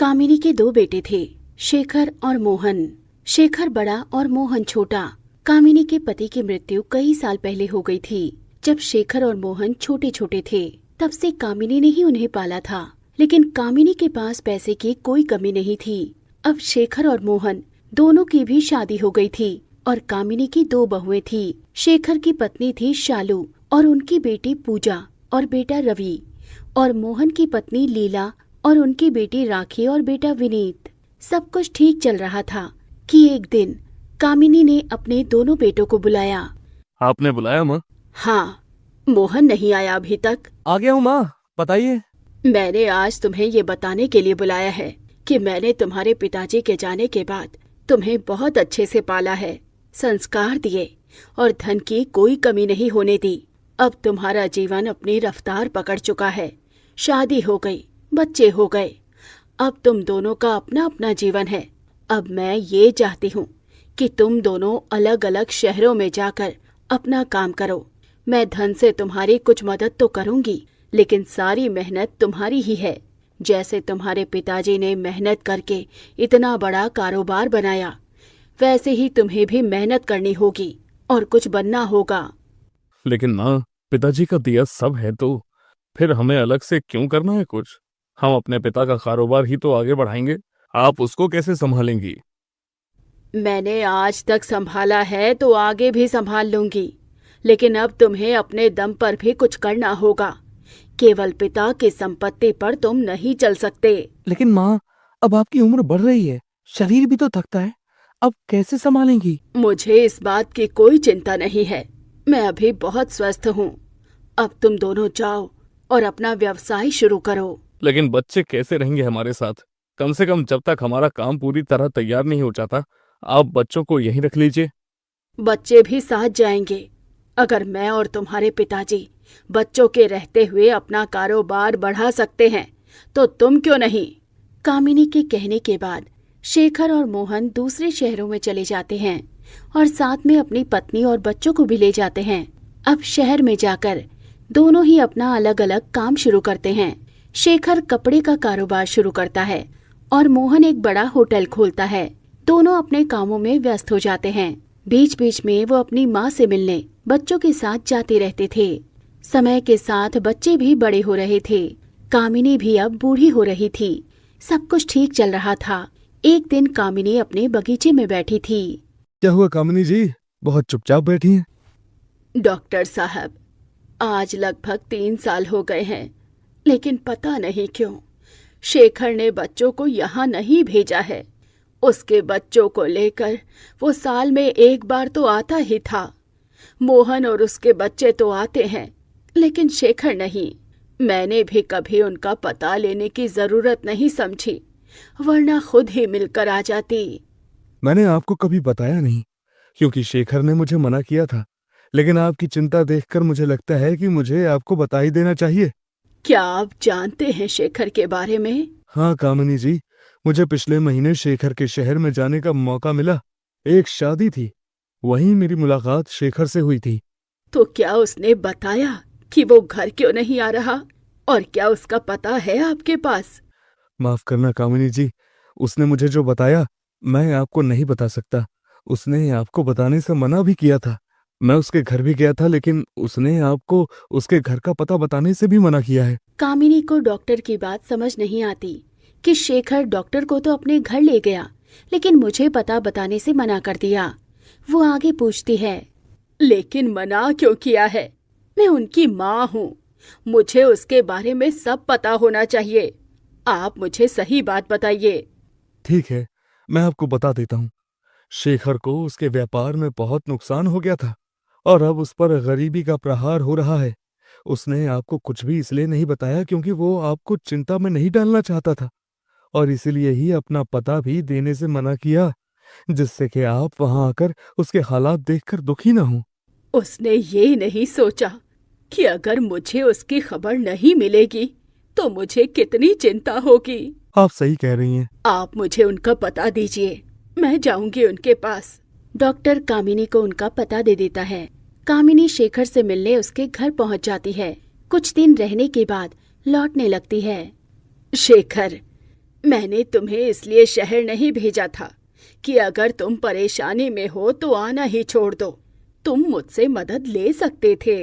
कामिनी के दो बेटे थे, शेखर और मोहन। शेखर बड़ा और मोहन छोटा। कामिनी के पति की मृत्यु कई साल पहले हो गई थी। जब शेखर और मोहन छोटे छोटे थे तब से कामिनी ने ही उन्हें पाला था, लेकिन कामिनी के पास पैसे की कोई कमी नहीं थी। अब शेखर और मोहन दोनों की भी शादी हो गई थी और कामिनी की दो बहुएं थी। शेखर की पत्नी थी शालू और उनकी बेटी पूजा और बेटा रवि, और मोहन की पत्नी लीला और उनकी बेटी राखी और बेटा विनीत। सब कुछ ठीक चल रहा था कि एक दिन कामिनी ने अपने दोनों बेटों को बुलाया। आपने बुलाया माँ? हाँ, मोहन नहीं आया अभी तक। आ गया हूँ माँ, बताइए। मैंने आज तुम्हें ये बताने के लिए बुलाया है कि मैंने तुम्हारे पिताजी के जाने के बाद तुम्हें बहुत अच्छे से पाला है, संस्कार दिए और धन की कोई कमी नहीं होने दी। अब तुम्हारा जीवन अपनी रफ्तार पकड़ चुका है। शादी हो गई, बच्चे हो गए, अब तुम दोनों का अपना अपना जीवन है। अब मैं ये चाहती हूँ कि तुम दोनों अलग अलग शहरों में जाकर अपना काम करो। मैं धन से तुम्हारी कुछ मदद तो करूँगी, लेकिन सारी मेहनत तुम्हारी ही है। जैसे तुम्हारे पिताजी ने मेहनत करके इतना बड़ा कारोबार बनाया, वैसे ही तुम्हें भी मेहनत करनी होगी और कुछ बनना होगा। लेकिन माँ, पिताजी का दिया सब है तो फिर हमें अलग से क्यों करना है कुछ? हम अपने पिता का कारोबार ही तो आगे बढ़ाएंगे। आप उसको कैसे संभालेंगी? मैंने आज तक संभाला है तो आगे भी संभाल लूंगी, लेकिन अब तुम्हें अपने दम पर भी कुछ करना होगा। केवल पिता की संपत्ति पर तुम नहीं चल सकते। लेकिन माँ, अब आपकी उम्र बढ़ रही है, शरीर भी तो थकता है, अब कैसे संभालेंगी? मुझे इस बात की कोई चिंता नहीं है, मैं अभी बहुत स्वस्थ हूँ। अब तुम दोनों जाओ और अपना व्यवसाय शुरू करो। लेकिन बच्चे कैसे रहेंगे हमारे साथ? कम से कम जब तक हमारा काम पूरी तरह तैयार नहीं हो जाता, आप बच्चों को यहीं रख लीजिए। बच्चे भी साथ जाएंगे। अगर मैं और तुम्हारे पिताजी बच्चों के रहते हुए अपना कारोबार बढ़ा सकते हैं तो तुम क्यों नहीं? कामिनी के कहने के बाद शेखर और मोहन दूसरे शहरों में चले जाते हैं और साथ में अपनी पत्नी और बच्चों को भी ले जाते हैं। अब शहर में जाकर दोनों ही अपना अलग अलग काम शुरू करते हैं। शेखर कपड़े का कारोबार शुरू करता है और मोहन एक बड़ा होटल खोलता है। दोनों अपने कामों में व्यस्त हो जाते हैं। बीच बीच में वो अपनी माँ से मिलने बच्चों के साथ जाते रहते थे। समय के साथ बच्चे भी बड़े हो रहे थे। कामिनी भी अब बूढ़ी हो रही थी। सब कुछ ठीक चल रहा था। एक दिन कामिनी अपने बगीचे में बैठी थी। क्या हुआ कामिनी जी, बहुत चुपचाप बैठी हैं? डॉक्टर साहब, आज लगभग 3 साल हो गए हैं, लेकिन पता नहीं क्यों शेखर ने बच्चों को यहाँ नहीं भेजा है। उसके बच्चों को लेकर वो साल में एक बार तो आता ही था। मोहन और उसके बच्चे तो आते हैं, लेकिन शेखर नहीं। मैंने भी कभी उनका पता लेने की जरूरत नहीं समझी, वरना खुद ही मिलकर आ जाती। मैंने आपको कभी बताया नहीं क्योंकि शेखर ने मुझे मना किया था, लेकिन आपकी चिंता देखकर मुझे लगता है कि मुझे आपको बता ही देना चाहिए। क्या आप जानते हैं शेखर के बारे में? हाँ कामिनी जी, मुझे पिछले महीने शेखर के शहर में जाने का मौका मिला। एक शादी थी, वहीं मेरी मुलाकात शेखर से हुई थी। तो क्या उसने बताया कि वो घर क्यों नहीं आ रहा, और क्या उसका पता है आपके पास? माफ करना कामिनी जी, उसने मुझे जो बताया मैं आपको नहीं बता सकता। उसने आपको बताने से मना भी किया था। मैं उसके घर भी गया था, लेकिन उसने आपको उसके घर का पता बताने से भी मना किया है। कामिनी को डॉक्टर की बात समझ नहीं आती कि शेखर डॉक्टर को तो अपने घर ले गया, लेकिन मुझे पता बताने से मना कर दिया। वो आगे पूछती है, लेकिन मना क्यों किया है? मैं उनकी माँ हूँ, मुझे उसके बारे में सब पता होना चाहिए। आप मुझे सही बात बताइए। ठीक है, मैं आपको बता देता हूँ। शेखर को उसके व्यापार में बहुत नुकसान हो गया था और अब उस पर गरीबी का प्रहार हो रहा है। उसने आपको कुछ भी इसलिए नहीं बताया क्योंकि वो आपको चिंता में नहीं डालना चाहता था, और इसीलिए ही अपना पता भी देने से मना किया, जिससे कि आप वहां आकर उसके हालात देखकर दुखी ना हो। उसने ये नहीं सोचा कि अगर मुझे उसकी खबर नहीं मिलेगी तो मुझे कितनी चिंता होगी। आप सही कह रही हैं। आप मुझे उनका पता दीजिए, मैं जाऊंगी उनके पास। डॉक्टर कामिनी को उनका पता दे देता है। कामिनी शेखर से मिलने उसके घर पहुंच जाती है। कुछ दिन रहने के बाद लौटने लगती है। शेखर, मैंने तुम्हें इसलिए शहर नहीं भेजा था कि अगर तुम परेशानी में हो तो आना ही छोड़ दो। तुम मुझसे मदद ले सकते थे।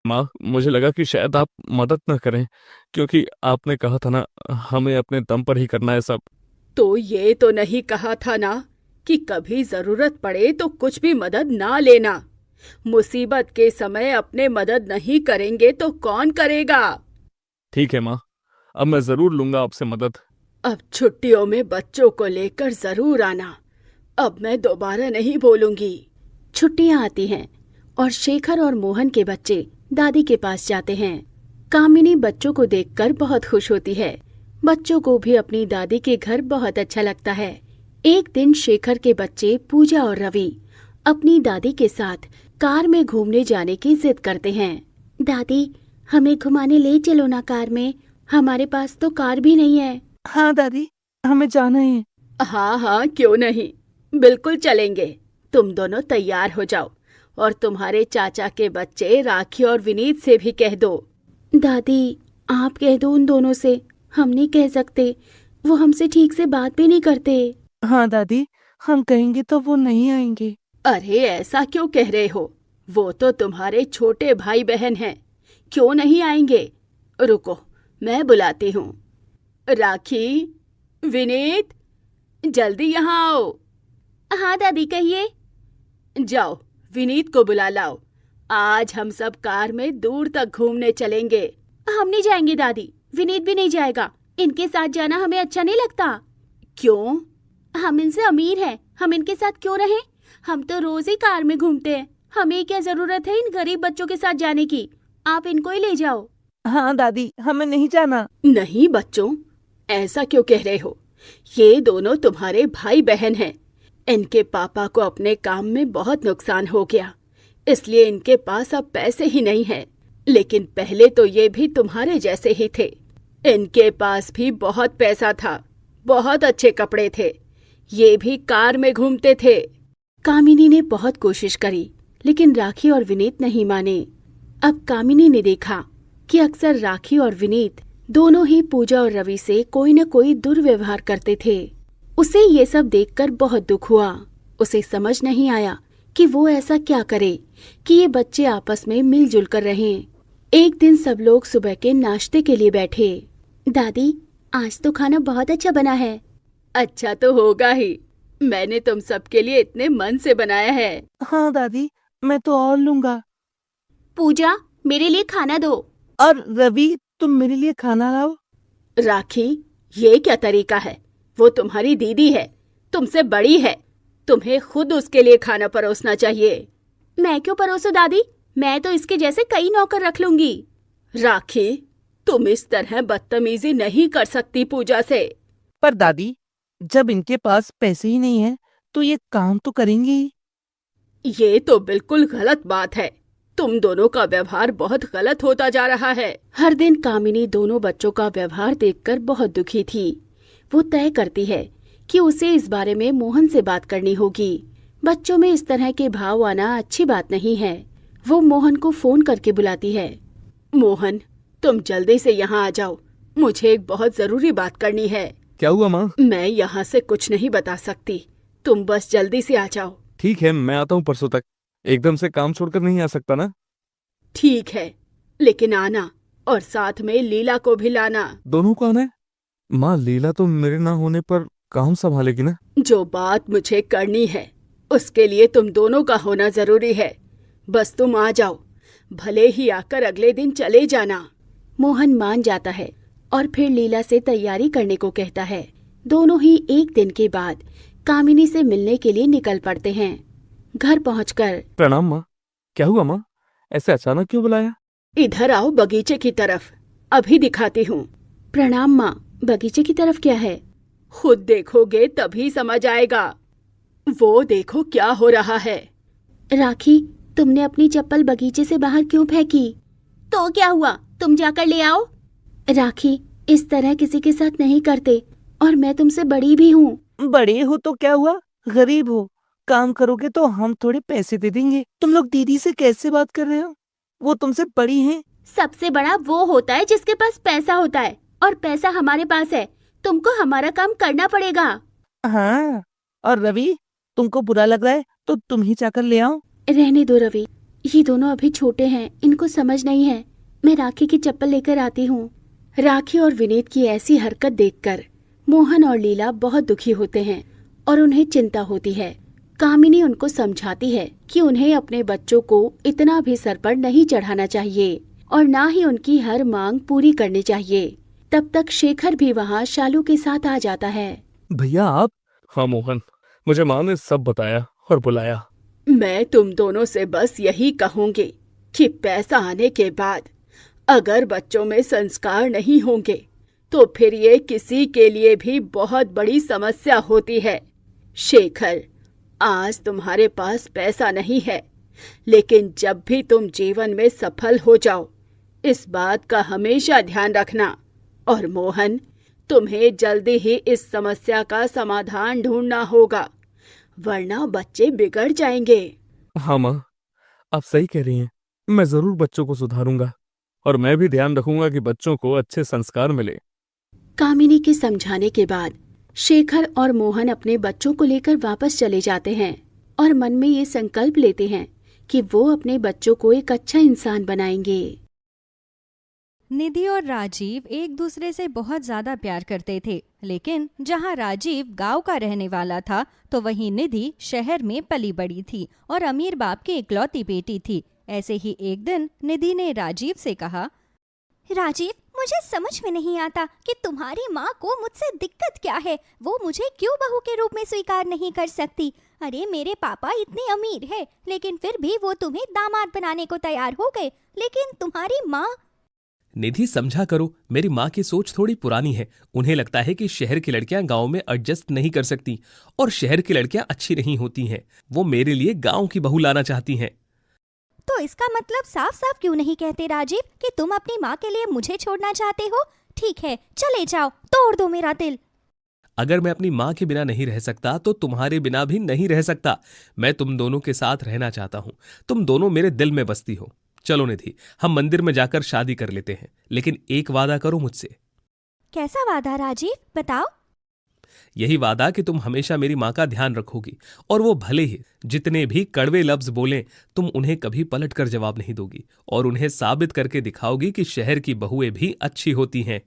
माँ, मुझे लगा कि शायद आप मदद न करें, क्योंकि आपने कहा था ना, हमें अपने दम पर ही करना है सब। तो ये तो नहीं कहा था ना कि कभी जरूरत पड़े तो कुछ भी मदद ना लेना। मुसीबत के समय अपने मदद नहीं करेंगे तो कौन करेगा? ठीक है माँ, अब मैं जरूर लूंगा आपसे मदद। अब छुट्टियों में बच्चों को लेकर जरूर आना। अब मैं दोबारा नहीं बोलूंगी। छुट्टियां आती हैं और शेखर और मोहन के बच्चे दादी के पास जाते हैं। कामिनी बच्चों को देखकर बहुत खुश होती है। बच्चों को भी अपनी दादी के घर बहुत अच्छा लगता है। एक दिन शेखर के बच्चे पूजा और रवि अपनी दादी के साथ कार में घूमने जाने की जिद करते हैं। दादी, हमें घुमाने ले चलो ना कार में, हमारे पास तो कार भी नहीं है। हाँ दादी, हमें जाना है। हाँ हाँ, क्यों नहीं, बिल्कुल चलेंगे। तुम दोनों तैयार हो जाओ और तुम्हारे चाचा के बच्चे राखी और विनीत से भी कह दो। दादी, आप कह दो उन दोनों से, हम नहीं कह सकते, वो हमसे ठीक से बात भी नहीं करते। हाँ दादी, हम कहेंगे तो वो नहीं आएंगे। अरे ऐसा क्यों कह रहे हो, वो तो तुम्हारे छोटे भाई बहन हैं, क्यों नहीं आएंगे? रुको, मैं बुलाती हूँ। राखी, विनीत, जल्दी यहाँ आओ। हाँ दादी, कहिए। जाओ, विनीत को बुला लाओ। आज हम सब कार में दूर तक घूमने चलेंगे। हम नहीं जाएंगे दादी, विनीत भी नहीं जाएगा। इनके साथ जाना हमें अच्छा नहीं लगता। क्यों? हम इनसे अमीर हैं, हम इनके साथ क्यों रहें? हम तो रोज ही कार में घूमते हैं, हमें क्या जरूरत है इन गरीब बच्चों के साथ जाने की? आप इनको ही ले जाओ। हाँ दादी, हमें नहीं जाना। नहीं बच्चों, ऐसा क्यों कह रहे हो? ये दोनों तुम्हारे भाई बहन हैं। इनके पापा को अपने काम में बहुत नुकसान हो गया, इसलिए इनके पास अब पैसे ही नहीं हैं। लेकिन पहले तो ये भी तुम्हारे जैसे ही थे। इनके पास भी बहुत पैसा था, बहुत अच्छे कपड़े थे, ये भी कार में घूमते थे। कामिनी ने बहुत कोशिश करी, लेकिन राखी और विनीत नहीं माने। अब कामिनी ने देखा कि अक्सर राखी और विनीत दोनों ही पूजा और रवि से कोई न कोई दुर्व्यवहार करते थे। उसे ये सब देखकर बहुत दुख हुआ। उसे समझ नहीं आया कि वो ऐसा क्या करे कि ये बच्चे आपस में मिलजुल कर रहें। एक दिन सब लोग सुबह के नाश्ते के लिए बैठे। दादी, आज तो खाना बहुत अच्छा बना है। अच्छा तो होगा ही, मैंने तुम सबके लिए इतने मन से बनाया है। हाँ दादी, मैं तो और लूंगा। पूजा, मेरे लिए खाना दो। और रवि, तुम मेरे लिए खाना लाओ। राखी, ये क्या तरीका है? वो तुम्हारी दीदी है, तुमसे बड़ी है, तुम्हें खुद उसके लिए खाना परोसना चाहिए। मैं क्यों परोसूं दादी? मैं तो इसके जैसे कई नौकर रख लूंगी। राखी, तुम इस तरह बदतमीजी नहीं कर सकती पूजा से। पर दादी, जब इनके पास पैसे ही नहीं है तो ये काम तो करेंगे ही। ये तो बिल्कुल गलत बात है। तुम दोनों का व्यवहार बहुत गलत होता जा रहा है। हर दिन कामिनी दोनों बच्चों का व्यवहार देखकर बहुत दुखी थी। वो तय करती है कि उसे इस बारे में मोहन से बात करनी होगी। बच्चों में इस तरह के भाव आना अच्छी बात नहीं है। वो मोहन को फोन करके बुलाती है। मोहन, तुम जल्दी से यहाँ आ जाओ, मुझे एक बहुत जरूरी बात करनी है। क्या हुआ माँ? मैं यहाँ से कुछ नहीं बता सकती, तुम बस जल्दी से आ जाओ। ठीक है, मैं आता हूँ परसों तक। एकदम से काम छोड़कर नहीं आ सकता ना। ठीक है, लेकिन आना, और साथ में लीला को भी लाना। दोनों को आना है? माँ, लीला तो मेरे ना होने पर काम संभालेगी ना। जो बात मुझे करनी है उसके लिए तुम दोनों का होना जरूरी है। बस तुम आ जाओ, भले ही आकर अगले दिन चले जाना। मोहन मान जाता है और फिर लीला से तैयारी करने को कहता है। दोनों ही एक दिन के बाद कामिनी से मिलने के लिए निकल पड़ते हैं। घर पहुंचकर, प्रणाम माँ। क्या हुआ माँ, ऐसे अचानक क्यों बुलाया? इधर आओ बगीचे की तरफ, अभी दिखाती हूँ। प्रणाम माँ, बगीचे की तरफ क्या है? खुद देखोगे तभी समझ आएगा। वो देखो क्या हो रहा है। राखी, तुमने अपनी चप्पल बगीचे से बाहर क्यों फेंकी? तो क्या हुआ, तुम जाकर ले आओ। राखी, इस तरह किसी के साथ नहीं करते, और मैं तुमसे बड़ी भी हूँ। बड़े हो तो क्या हुआ, गरीब हो, काम करोगे तो हम थोड़े पैसे दे देंगे। तुम लोग दीदी से कैसे बात कर रहे हो? वो तुमसे बड़ी हैं। सबसे बड़ा वो होता है जिसके पास पैसा होता है, और पैसा हमारे पास है। तुमको हमारा काम करना पड़ेगा। हाँ, और रवि, तुमको बुरा लग रहा है तो तुम ही जाकर ले आओ। रहने दो रवि, ये दोनों अभी छोटे हैं, इनको समझ नहीं है। मैं राखी की चप्पल लेकर आती हूँ। राखी और विनीत की ऐसी हरकत देखकर मोहन और लीला बहुत दुखी होते हैं और उन्हें चिंता होती है। कामिनी उनको समझाती है कि उन्हें अपने बच्चों को इतना भी सर पर नहीं चढ़ाना चाहिए और ना ही उनकी हर मांग पूरी करनी चाहिए। तब तक शेखर भी वहाँ शालू के साथ आ जाता है। भैया आप। हाँ मोहन, मुझे माँ ने सब बताया और बुलाया। मैं तुम दोनों से बस यही कहूंगी कि पैसा आने के बाद अगर बच्चों में संस्कार नहीं होंगे तो फिर ये किसी के लिए भी बहुत बड़ी समस्या होती है। शेखर, आज तुम्हारे पास पैसा नहीं है, लेकिन जब भी तुम जीवन में सफल हो जाओ, इस बात का हमेशा ध्यान रखना। और मोहन, तुम्हें जल्दी ही इस समस्या का समाधान ढूंढना होगा, वरना बच्चे बिगड़ जाएंगे। हाँ माँ, आप सही कह रही हैं। मैं जरूर बच्चों को सुधारूंगा। और मैं भी ध्यान रखूंगा कि बच्चों को अच्छे संस्कार मिले। कामिनी के समझाने के बाद शेखर और मोहन अपने बच्चों को लेकर वापस चले जाते हैं और मन में ये संकल्प लेते हैं कि वो अपने बच्चों को एक अच्छा इंसान बनाएंगे। निधि और राजीव एक दूसरे से बहुत ज्यादा प्यार करते थे, लेकिन जहां राजीव गांव का रहने वाला था तो वहीं निधि शहर में पली बड़ी थी और अमीर बाप की इकलौती बेटी थी। ऐसे ही एक दिन निधि ने राजीव से कहा, राजीव, मुझे समझ में नहीं आता कि तुम्हारी माँ को मुझसे दिक्कत क्या है। वो मुझे क्यों बहू के रूप में स्वीकार नहीं कर सकती। अरे मेरे पापा इतने अमीर है, लेकिन फिर भी वो तुम्हें दामाद बनाने को तैयार हो गए, लेकिन तुम्हारी माँ। निधि, समझा करो, मेरी माँ की सोच थोड़ी पुरानी है। उन्हें लगता है कि शहर की लड़कियां गांव में एडजस्ट नहीं कर सकती और शहर की लड़कियां अच्छी नहीं होती हैं। वो मेरे लिए गांव की बहू लाना चाहती हैं। तो इसका मतलब साफ साफ क्यों नहीं कहते राजीव कि तुम अपनी माँ के लिए मुझे छोड़ना चाहते हो। ठीक है, चले जाओ, तोड़ दो मेरा दिल। अगर मैं अपनी माँ के बिना नहीं रह सकता तो तुम्हारे बिना भी नहीं रह सकता। मैं तुम दोनों के साथ रहना चाहता हूँ। तुम दोनों मेरे दिल में बसती हो। चलो निधि, हम मंदिर में जाकर शादी कर लेते हैं, लेकिन एक वादा करो मुझसे। कैसा वादा राजीव, बताओ। यही वादा कि तुम हमेशा मेरी माँ का ध्यान रखोगी और वो भले ही जितने भी कड़वे लफ्ज बोलें, तुम उन्हें कभी पलट कर जवाब नहीं दोगी और उन्हें साबित करके दिखाओगी कि शहर की बहुएं भी अच्छी होती हैं।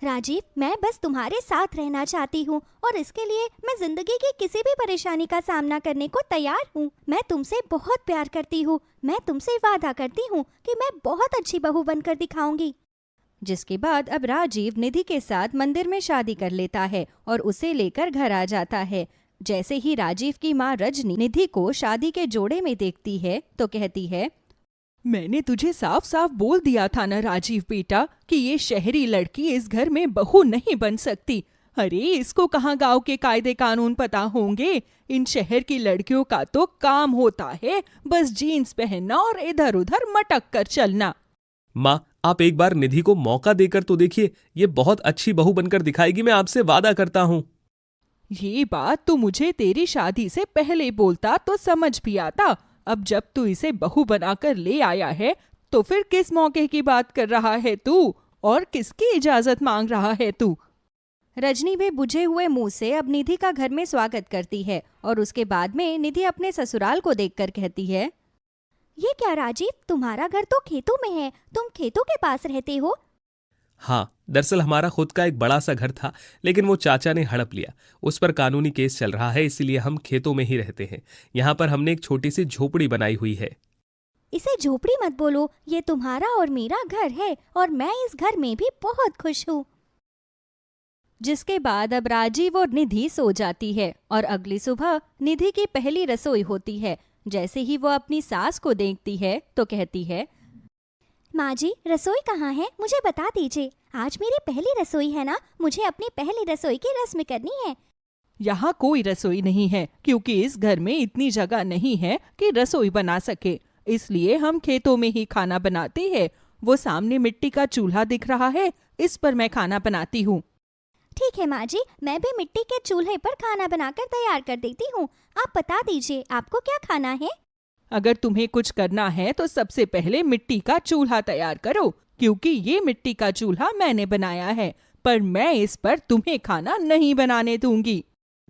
राजीव, मैं बस तुम्हारे साथ रहना चाहती हूँ और इसके लिए मैं जिंदगी की किसी भी परेशानी का सामना करने को तैयार हूँ। मैं तुमसे बहुत प्यार करती हूँ। मैं तुमसे वादा करती हूँ कि मैं बहुत अच्छी बहू बनकर दिखाऊंगी। जिसके बाद अब राजीव निधि के साथ मंदिर में शादी कर लेता है और उसे लेकर घर आ जाता है। जैसे ही राजीव की माँ रजनी निधि को शादी के जोड़े में देखती है तो कहती है, मैंने तुझे साफ साफ बोल दिया था ना राजीव बेटा कि ये शहरी लड़की इस घर में बहू नहीं बन सकती। अरे इसको कहाँ गांव के कायदे कानून पता होंगे। इन शहर की लड़कियों का तो काम होता है बस जीन्स पहनना और इधर उधर मटक कर चलना। माँ, आप एक बार निधि को मौका देकर तो देखिए। ये बहुत अच्छी बहू बनकर दिखाएगी, मैं आपसे वादा करता हूँ। ये बात तो मुझे तेरी शादी से पहले बोलता तो समझ भी आता। अब जब तू इसे बहू बनाकर ले आया है तो फिर किस मौके की बात कर रहा है तू और किसकी इजाजत मांग रहा है तू। रजनी भी बुझे हुए मुंह से अब निधि का घर में स्वागत करती है और उसके बाद में निधि अपने ससुराल को देखकर कहती है, ये क्या राजीव, तुम्हारा घर तो खेतों में है, तुम खेतों के पास रहते हो। हाँ, दरअसल हमारा खुद का एक बड़ा सा घर था, लेकिन वो चाचा ने हड़प लिया। उस पर कानूनी केस चल रहा है, इसीलिए हम खेतों में ही रहते हैं। यहाँ पर हमने एक छोटी सी झोपड़ी बनाई हुई है। इसे झोपड़ी मत बोलो, ये तुम्हारा और मेरा घर है और मैं इस घर में भी बहुत खुश हूँ। जिसके बाद अब राजीव और निधि सो जाती है और अगली सुबह निधि की पहली रसोई होती है। जैसे ही वो अपनी सास को देखती है तो कहती है, माँ जी, रसोई कहाँ है, मुझे बता दीजिए। आज मेरी पहली रसोई है ना, मुझे अपनी पहली रसोई की रस्म करनी है। यहाँ कोई रसोई नहीं है क्योंकि इस घर में इतनी जगह नहीं है कि रसोई बना सके, इसलिए हम खेतों में ही खाना बनाते हैं। वो सामने मिट्टी का चूल्हा दिख रहा है, इस पर मैं खाना बनाती हूँ। ठीक है माँ जी, मैं भी मिट्टी के चूल्हे पर खाना बनाकर तैयार कर देती हूँ। आप बता दीजिए आपको क्या खाना है। अगर तुम्हें कुछ करना है तो सबसे पहले मिट्टी का चूल्हा तैयार करो, क्योंकि ये मिट्टी का चूल्हा मैंने बनाया है। पर मैं इस पर तुम्हें खाना नहीं बनाने दूंगी।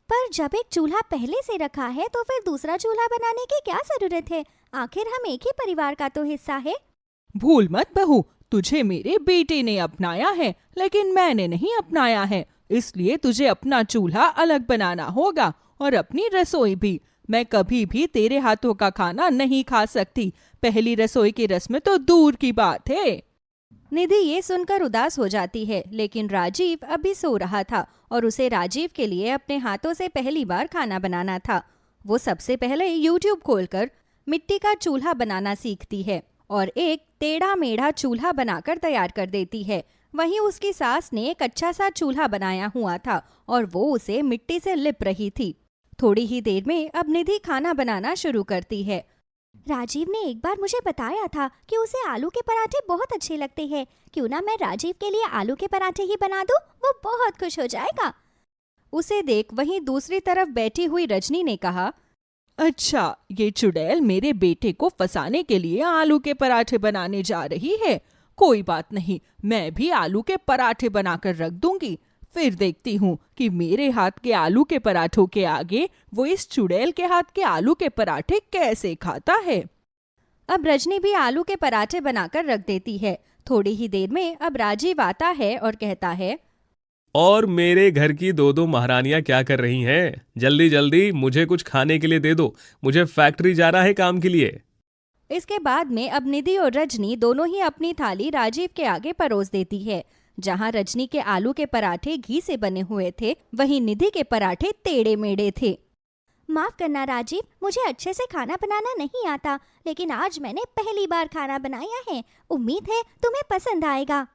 पर जब एक चूल्हा पहले से रखा है तो फिर दूसरा चूल्हा बनाने की क्या जरूरत है? आखिर हम एक ही परिवार का तो हिस्सा है। भूल मत बहू, तुझे मेरे बेटे ने अपनाया है लेकिन मैंने नहीं अपनाया है, इसलिए तुझे अपना चूल्हा अलग बनाना होगा और अपनी रसोई भी। मैं कभी भी तेरे हाथों का खाना नहीं खा सकती, पहली रसोई की रस्म तो दूर की बात है। निधि ये सुनकर उदास हो जाती है, लेकिन राजीव अभी सो रहा था और उसे राजीव के लिए अपने हाथों से पहली बार खाना बनाना था। वो सबसे पहले यूट्यूब खोलकर मिट्टी का चूल्हा बनाना सीखती है और एक टेढ़ा मेढ़ा चूल्हा बनाकर तैयार कर देती है। वहीं उसकी सास ने एक अच्छा सा चूल्हा बनाया हुआ था और वो उसे मिट्टी से लिप रही थी। थोड़ी ही देर में अब निधि खाना बनाना शुरू करती है। राजीव ने एक बार मुझे बताया था कि उसे आलू के पराठे बहुत अच्छे लगते हैं। क्यों ना मैं राजीव के लिए आलू के पराठे ही बना दूं, वो बहुत खुश हो जाएगा। उसे देख वहीं दूसरी तरफ बैठी हुई रजनी ने कहा, अच्छा, ये चुड़ैल मेरे बेटे को फंसाने के लिए आलू के पराठे बनाने जा रही है। कोई बात नहीं, मैं भी आलू के पराठे बनाकर रख दूंगी। फिर देखती हूँ कि मेरे हाथ के आलू के पराठों के आगे वो इस चुड़ैल के हाथ के आलू के पराठे कैसे खाता है। अब रजनी भी आलू के पराठे बनाकर रख देती है। थोड़ी ही देर में अब राजीव आता है और कहता है, और मेरे घर की दो दो महारानियां क्या कर रही हैं? जल्दी जल्दी मुझे कुछ खाने के लिए दे दो, मुझे फैक्ट्री जाना है काम के लिए। इसके बाद में अब निधि और रजनी दोनों ही अपनी थाली राजीव के आगे परोस देती है। जहां रजनी के आलू के पराठे घी से बने हुए थे, वहीं निधि के पराठे टेढ़े मेढ़े थे। माफ करना राजीव, मुझे अच्छे से खाना बनाना नहीं आता, लेकिन आज मैंने पहली बार खाना बनाया है। उम्मीद है तुम्हें पसंद आएगा।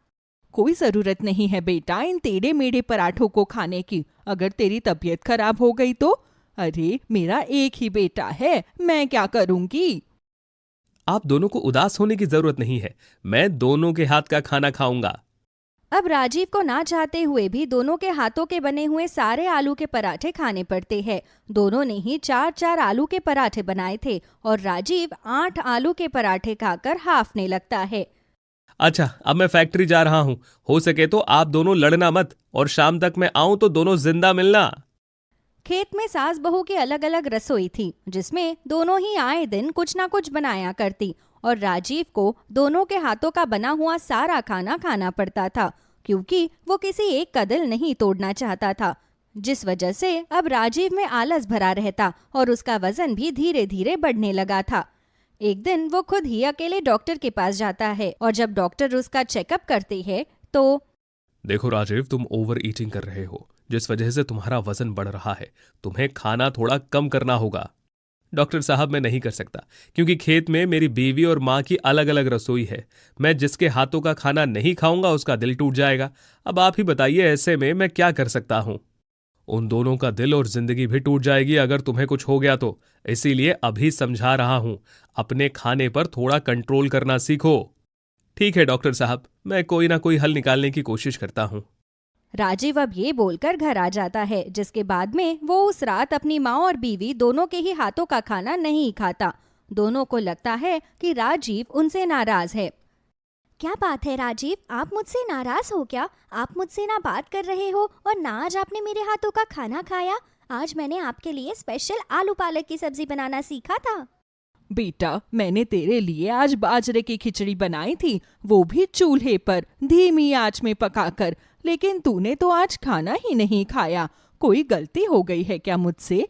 कोई जरूरत नहीं है बेटा इन टेढ़े मेढ़े पराठों को खाने की। अगर तेरी तबीयत खराब हो गई तो? अरे मेरा एक ही बेटा है, मैं क्या करूंगी। आप दोनों को उदास होने की जरूरत नहीं है, मैं दोनों के हाथ का खाना खाऊंगा। अब राजीव को ना चाहते हुए भी दोनों के हाथों के बने हुए सारे आलू के पराठे खाने पड़ते हैं। दोनों ने ही 4-4 आलू के पराठे बनाए थे और राजीव 8 आलू के पराठे खाकर हाफने लगता है। अच्छा, अब मैं फैक्ट्री जा रहा हूं। हो सके तो आप दोनों लड़ना मत, और शाम तक मैं आऊं तो दोनों जिंदा मिलना। खेत में सास बहू की अलग अलग रसोई थी, जिसमें दोनों ही आए दिन कुछ ना कुछ बनाया करती और राजीव को दोनों के हाथों का बना हुआ सारा खाना खाना पड़ता था, क्योंकि वो किसी एक का दिल नहीं तोड़ना चाहता था, जिस वजह से अब राजीव में आलस भरा रहता और उसका वजन भी धीरे धीरे बढ़ने लगा था। एक दिन वो खुद ही अकेले डॉक्टर के पास जाता है और जब डॉक्टर उसका चेकअप करते हैं तो देखो राजीव, तुम ओवर ईटिंग कर रहे हो, जिस वजह से तुम्हारा वजन बढ़ रहा है। तुम्हें खाना थोड़ा कम करना होगा। डॉक्टर साहब, मैं नहीं कर सकता, क्योंकि खेत में मेरी बीवी और माँ की अलग अलग रसोई है। मैं जिसके हाथों का खाना नहीं खाऊंगा उसका दिल टूट जाएगा। अब आप ही बताइए, ऐसे में मैं क्या कर सकता हूं? उन दोनों का दिल और जिंदगी भी टूट जाएगी अगर तुम्हें कुछ हो गया तो। इसीलिए अभी समझा रहा हूं, अपने खाने पर थोड़ा कंट्रोल करना सीखो। ठीक है डॉक्टर साहब, मैं कोई ना कोई हल निकालने की कोशिश करता हूं। राजीव अब ये बोलकर घर आ जाता है, जिसके बाद में वो उस रात अपनी माँ और बीवी दोनों के ही हाथों का खाना नहीं खाता। दोनों को लगता है कि राजीव उनसे नाराज है। क्या बात है राजीव, आप मुझसे नाराज हो क्या? आप मुझसे ना बात कर रहे हो और ना आज आपने मेरे हाथों का खाना खाया। आज मैंने आपके लिए स्पेशल आलू पालक की सब्जी बनाना सीखा था। बेटा, मैंने तेरे लिए आज बाजरे की खिचड़ी बनाई थी, वो भी चूल्हे पर धीमी आंच में पकाकर, लेकिन तूने तो आज खाना ही नहीं खाया। कोई गलती हो गई है क्या मुझसे?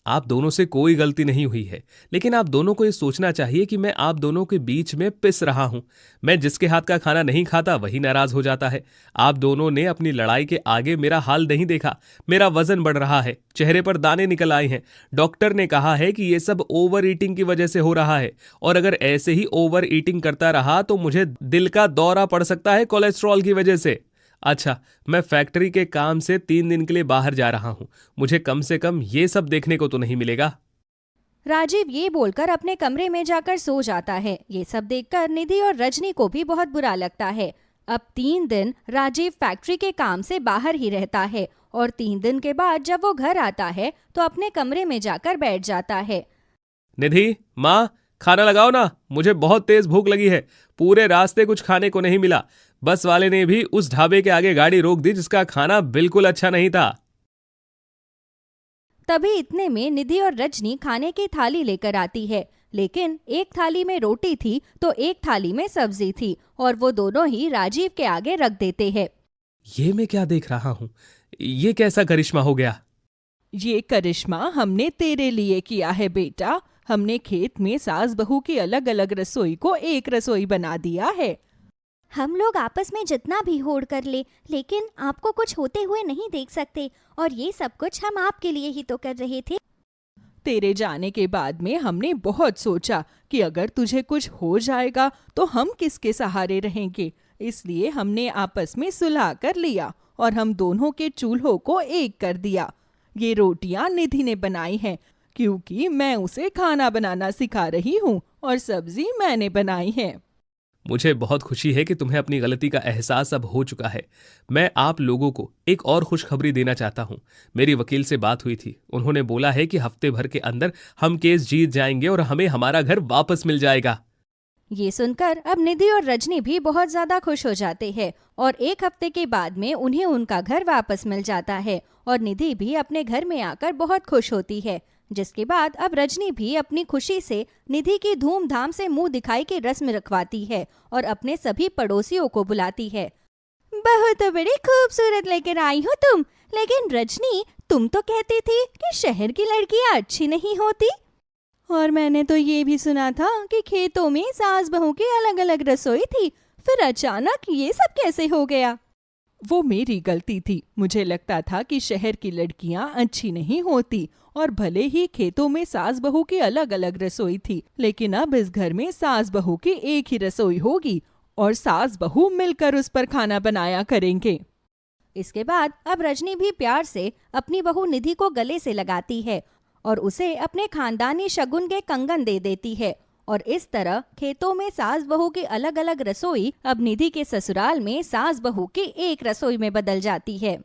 आप दोनों से कोई गलती नहीं हुई है, लेकिन आप दोनों को ये सोचना चाहिए कि मैं आप दोनों के बीच में पिस रहा हूं। मैं जिसके हाथ का खाना नहीं खाता वही नाराज हो जाता है। आप दोनों ने अपनी लड़ाई के आगे मेरा हाल नहीं देखा। मेरा वजन बढ़ रहा है, चेहरे पर दाने निकल आए हैं। डॉक्टर ने कहा है कि ये सब ओवर ईटिंग की वजह से हो रहा है, और अगर ऐसे ही ओवर ईटिंग करता रहा तो मुझे दिल का दौरा पड़ सकता है कोलेस्ट्रॉल की वजह से। अच्छा, मैं फैक्ट्री के काम से 3 दिन के लिए बाहर जा रहा हूं। मुझे कम से कम ये सब देखने को तो नहीं मिलेगा। राजीव ये बोलकर अपने कमरे में जाकर सो जाता है। ये सब देखकर निधि और रजनी को भी बहुत बुरा लगता है। अब 3 दिन राजीव फैक्ट्री के काम से बाहर ही रहता है और 3 दिन के बाद जब वो घर आता है तो अपने कमरे में जाकर बैठ जाता है। निधि, माँ, खाना लगाओ ना, मुझे बहुत तेज भूख लगी है। पूरे रास्ते कुछ खाने को नहीं मिला। बस वाले ने भी उस ढाबे के आगे गाड़ी रोक दी जिसका खाना बिल्कुल अच्छा नहीं था। तभी इतने में निधि और रजनी खाने की थाली लेकर आती है, लेकिन एक थाली में रोटी थी तो एक थाली में सब्जी थी और वो दोनों ही राजीव के आगे रख देते हैं। ये मैं क्या देख रहा हूं? ये कैसा करिश्मा हो गया? ये करिश्मा हमने तेरे लिए किया है बेटा। हमने खेत में सास बहू की अलग अलग रसोई को एक रसोई बना दिया है। हम लोग आपस में जितना भी होड़ कर ले, लेकिन आपको कुछ होते हुए नहीं देख सकते, और ये सब कुछ हम आपके लिए ही तो कर रहे थे। तेरे जाने के बाद में हमने बहुत सोचा कि अगर तुझे कुछ हो जाएगा तो हम किसके सहारे रहेंगे, इसलिए हमने आपस में सुलह कर लिया और हम दोनों के चूल्हों को एक कर दिया। ये रोटियां निधि ने बनाई हैं क्योंकि मैं उसे खाना बनाना सिखा रही हूँ और सब्जी मैंने बनाई है। मुझे बहुत खुशी है कि तुम्हें अपनी गलती का एहसास अब हो चुका है। मैं आप लोगों को एक और खुशखबरी देना चाहता हूँ। मेरी वकील से बात हुई थी, उन्होंने बोला है कि हफ्ते भर के अंदर हम केस जीत जाएंगे और हमें हमारा घर वापस मिल जाएगा। ये सुनकर अब निधि और रजनी भी बहुत ज्यादा खुश हो जाते हैं और एक हफ्ते के बाद में उन्हें उनका घर वापस मिल जाता है और निधि भी अपने घर में आकर बहुत खुश होती है। जिसके बाद अब रजनी भी अपनी खुशी से निधि की धूमधाम से मुंह दिखाई की रस्म रखवाती है और अपने सभी पड़ोसियों को बुलाती है। बहुत बड़ी खूबसूरत लेकर आई हो तुम, लेकिन रजनी तुम तो कहती थी कि शहर की लड़कियां अच्छी नहीं होती, और मैंने तो ये भी सुना था कि खेतों में सास बहू की अलग अलग रसोई थी, फिर अचानक ये सब कैसे हो गया? वो मेरी गलती थी। मुझे लगता था कि शहर की लड़कियां अच्छी नहीं होती और भले ही खेतों में सास बहू की अलग अलग रसोई थी, लेकिन अब इस घर में सास बहू की एक ही रसोई होगी और सास बहू मिलकर उस पर खाना बनाया करेंगे। इसके बाद अब रजनी भी प्यार से अपनी बहू निधि को गले से लगाती है और उसे अपने खानदानी शगुन के कंगन दे देती है और इस तरह खेतों में सास बहू की अलग अलग रसोई अब निधि के ससुराल में सास बहू की एक रसोई में बदल जाती है।